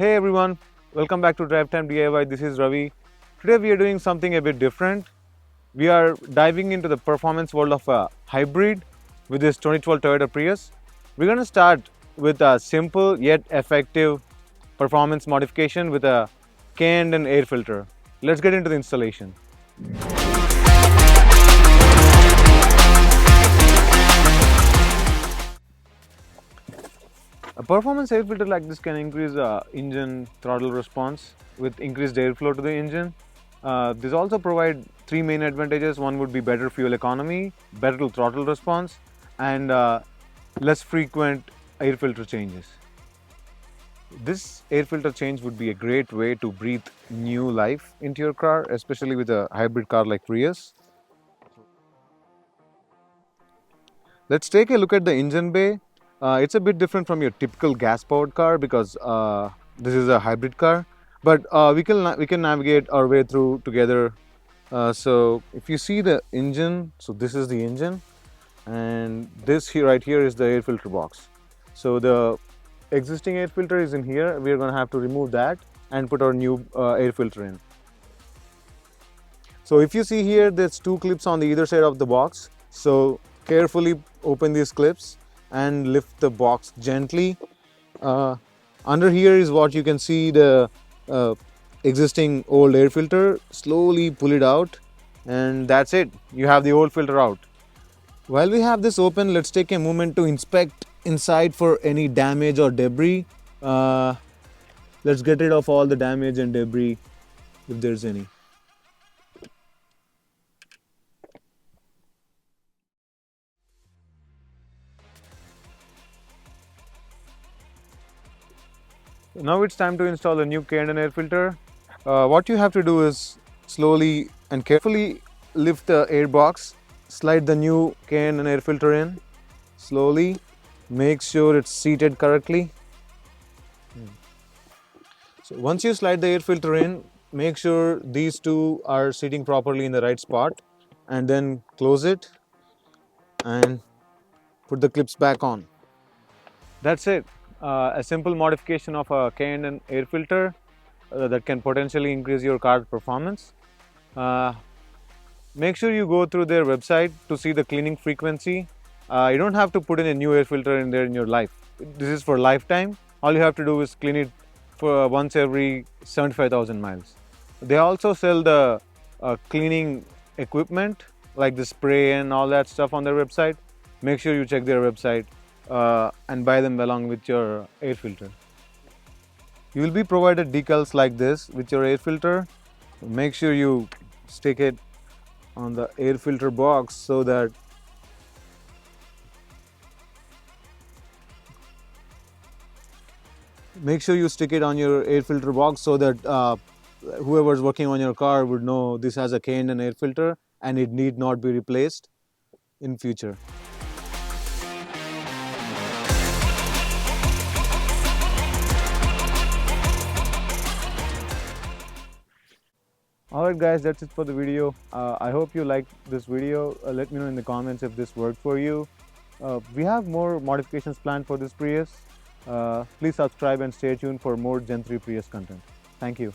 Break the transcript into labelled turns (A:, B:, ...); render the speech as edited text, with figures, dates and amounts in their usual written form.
A: Hey everyone, welcome back to Drive Time DIY. This is Ravi. Today we are doing something a bit different. We are diving into the performance world of a hybrid with this 2012 Toyota Prius. We're going to start with a simple yet effective performance modification with a canned and air filter. Let's get into the installation. A performance air filter like this can increase engine throttle response with increased airflow to the engine. This also provide three main advantages. One would be better fuel economy, better throttle response, and less frequent air filter changes. This air filter change would be a great way to breathe new life into your car, especially with a hybrid car like Prius. Let's take a look at the engine bay. It's a bit different from your typical gas-powered car because this is a hybrid car. But we can navigate our way through together. So if you see the engine, so this is the engine, and this here right here is the air filter box. So the existing air filter is in here. We are going to have to remove that and put our new air filter in. So if you see here, there's two clips on the either side of the box. So carefully open these clips and lift the box gently. Under here is what you can see the existing old air filter. Slowly pull it out and that's it. You have the old filter out. While we have this open, let's take a moment to inspect inside for any damage or debris. Let's get rid of all the damage and debris if there's any. Now it's time to install a new K&N air filter. What you have to do is slowly and carefully lift the air box, slide the new K&N air filter in, slowly, make sure it's seated correctly. So once you slide the air filter in, make sure these two are sitting properly in the right spot and then close it and put the clips back on. That's it. A simple modification of a K&N air filter that can potentially increase your car's performance. Make sure you go through their website to see the cleaning frequency. You don't have to put in a new air filter in there in your life. This is for lifetime. All you have to do is clean it for once every 75,000 miles. They also sell the cleaning equipment like the spray and all that stuff on their website. Make sure you check their website and buy them along with your air filter. You will be provided decals like this with your air filter. Make sure you stick it on the air filter box so that whoever's working on your car would know this has a K&N air filter and it need not be replaced in future. Alright guys, that's it for the video. I hope you liked this video. Let me know in the comments if this worked for you. We have more modifications planned for this Prius. Please subscribe and stay tuned for more Gen 3 Prius content. Thank you.